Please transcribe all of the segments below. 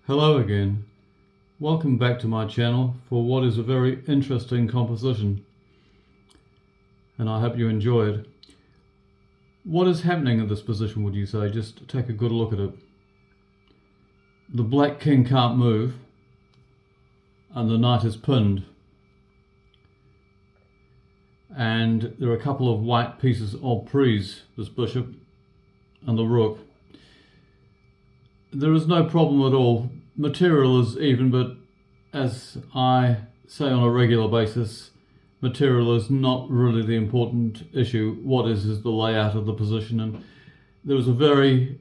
Hello again. Welcome back to my channel for what is a very interesting composition, and I hope you enjoy it. What is happening in this position, would you say? Just take a good look at it. The black king can't move and the knight is pinned, and there are a couple of white pieces en prise, this bishop and the rook. There is no problem at all. Material is even, but as I say on a regular basis, material is not really the important issue. What is the layout of the position, and there was a very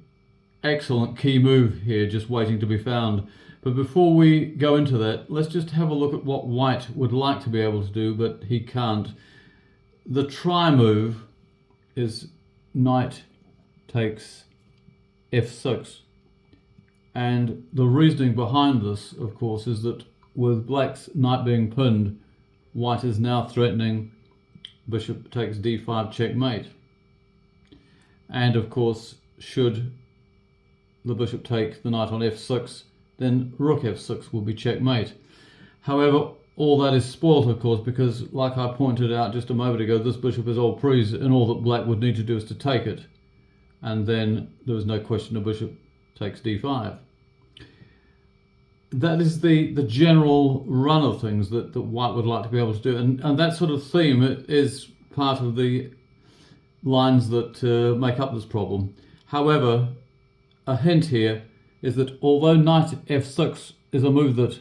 excellent key move here just waiting to be found. But before we go into that, let's just have a look at what white would like to be able to do, but he can't. The try move is knight takes f6. And the reasoning behind this, of course, is that with black's knight being pinned, white is now threatening bishop takes d5 checkmate. And of course, should the bishop take the knight on f6, then rook f6 will be checkmate. However, all that is spoilt, of course, because like I pointed out just a moment ago, this bishop is en prise, and all that black would need to do is to take it. And then there was no question the bishop takes d5. That is the general run of things that white would like to be able to do, and that sort of theme is part of the lines that make up this problem. However, a hint here is that although knight f6 is a move that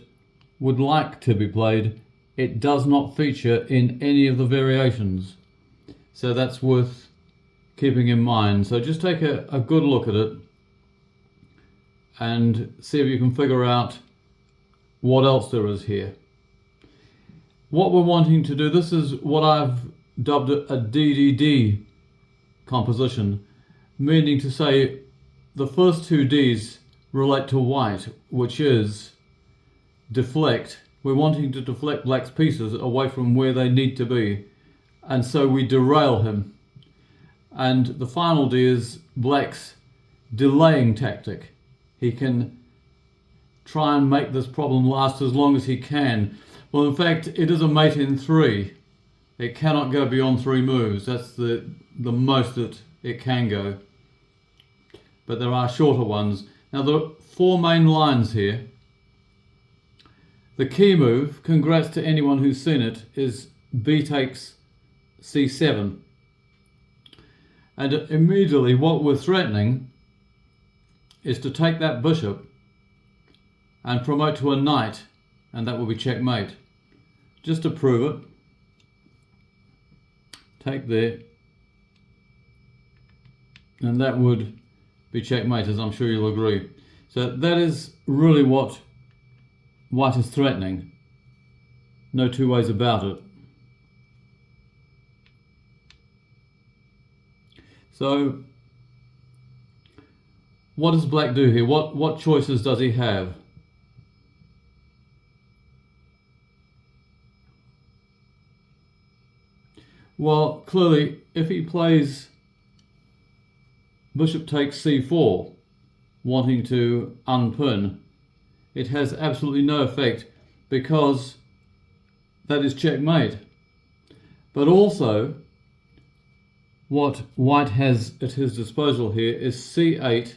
would like to be played, it does not feature in any of the variations. So that's worth keeping in mind. So just take a good look at it and see if you can figure out what else there is here. What we're wanting to do, this is what I've dubbed a DDD composition, meaning to say the first two Ds relate to white, which is deflect. We're wanting to deflect black's pieces away from where they need to be, and so we derail him. And the final D is black's delaying tactic. He can try and make this problem last as long as he can. Well, in fact, it is a mate in 3. It cannot go beyond 3 moves. That's the most that it can go. But there are shorter ones. Now, there are 4 main lines here. The key move, congrats to anyone who's seen it, is b takes c7. And immediately what we're threatening is to take that bishop and promote to a knight, and that will be checkmate. Just to prove it, take there, and that would be checkmate, as I'm sure you'll agree. So that is really what white is threatening. No two ways about it. So what does black do here? What choices does he have? Well, clearly, if he plays bishop takes c4, wanting to unpin, it has absolutely no effect because that is checkmate. But also, what white has at his disposal here is c8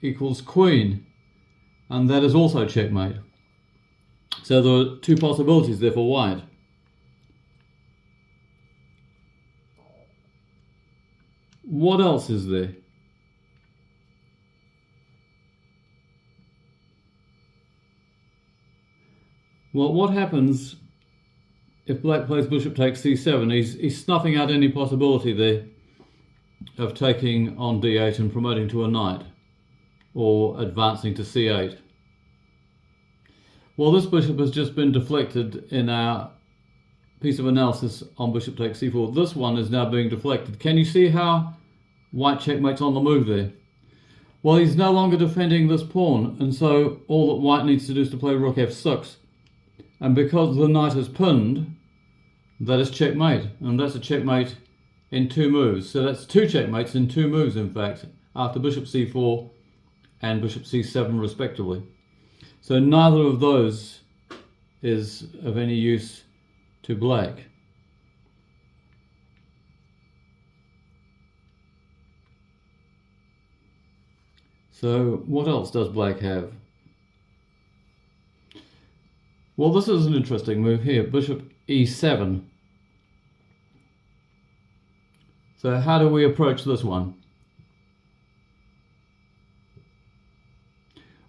equals queen, and that is also checkmate. So there are 2 possibilities there for white. What else is there? Well, what happens if black plays bishop takes c7? He's snuffing out any possibility there of taking on d8 and promoting to a knight, or advancing to c8. Well, this bishop has just been deflected in our piece of analysis on bishop takes c4. This one is now being deflected. Can you see how white checkmates on the move there? Well, he's no longer defending this pawn, and so all that white needs to do is to play rook f6. And because the knight is pinned, that is checkmate, and that's a checkmate in 2 moves. So that's 2 checkmates in 2 moves, in fact, after bishop c4 and bishop c7 respectively. So neither of those is of any use to black. So what else does black have? Well, this is an interesting move here, bishop e7. So how do we approach this one?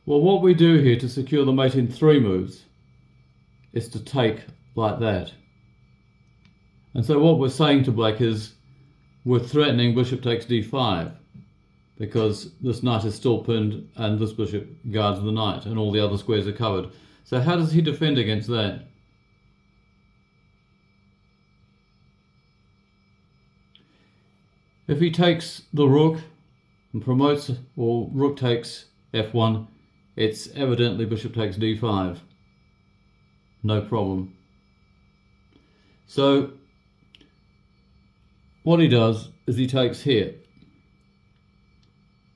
Well, what we do here to secure the mate in 3 moves is to take like that. And so what we're saying to black is we're threatening bishop takes d5 because this knight is still pinned and this bishop guards the knight and all the other squares are covered. So how does he defend against that? If he takes the rook and promotes, or rook takes f1, it's evidently bishop takes d5. No problem. So what he does is he takes here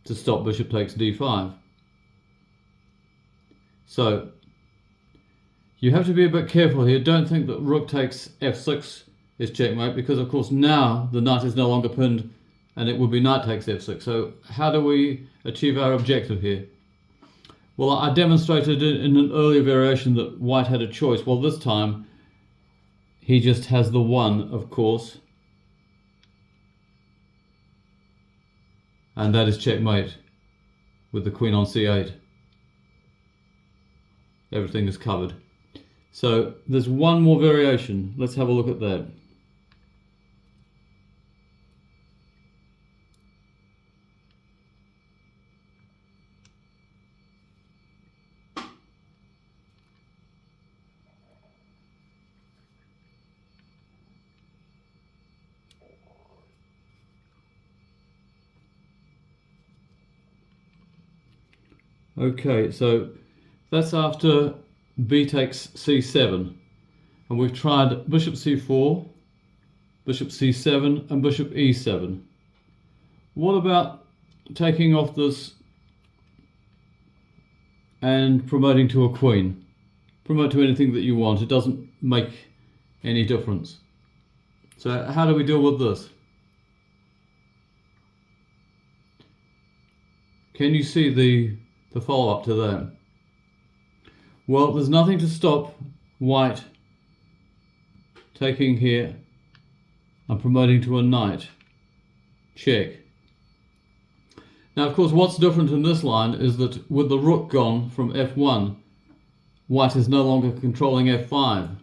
to stop bishop takes d5. So you have to be a bit careful here. Don't think that rook takes f6 is checkmate, because of course now the knight is no longer pinned and it would be knight takes f6. So how do we achieve our objective here? Well, I demonstrated in an earlier variation that white had a choice. Well, this time he just has the one, of course, and that is checkmate with the queen on c8. Everything is covered. So there's one more variation. Let's have a look at that. Okay, so that's after b takes c7, and we've tried bishop c4, bishop c7 and bishop e7. What about taking off this and promoting to a queen? Promote to anything that you want, it doesn't make any difference. So how do we deal with this? Can you see the follow-up to that? Well, there's nothing to stop white taking here and promoting to a knight. Check. Now, of course, what's different in this line is that with the rook gone from f1, white is no longer controlling f5.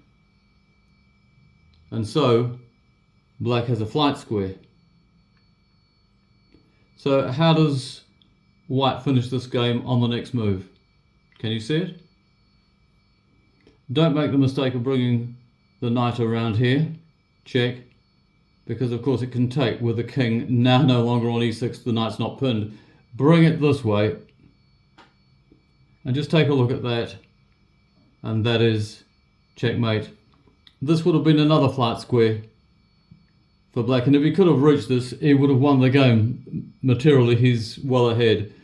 And so, black has a flight square. So how does white finish this game on the next move? Can you see it? Don't make the mistake of bringing the knight around here. Check. Because of course it can take with the king now no longer on e6, the knight's not pinned. Bring it this way. And just take a look at that. And that is checkmate. This would have been another flight square for black. And if he could have reached this, he would have won the game. Materially, he's well ahead.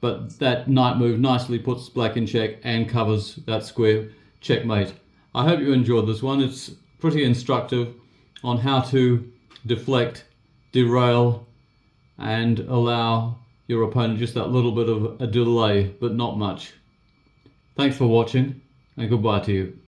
But that knight move nicely puts black in check and covers that square. Checkmate. I hope you enjoyed this one. It's pretty instructive on how to deflect, derail, and allow your opponent just that little bit of a delay, but not much. Thanks for watching, and goodbye to you.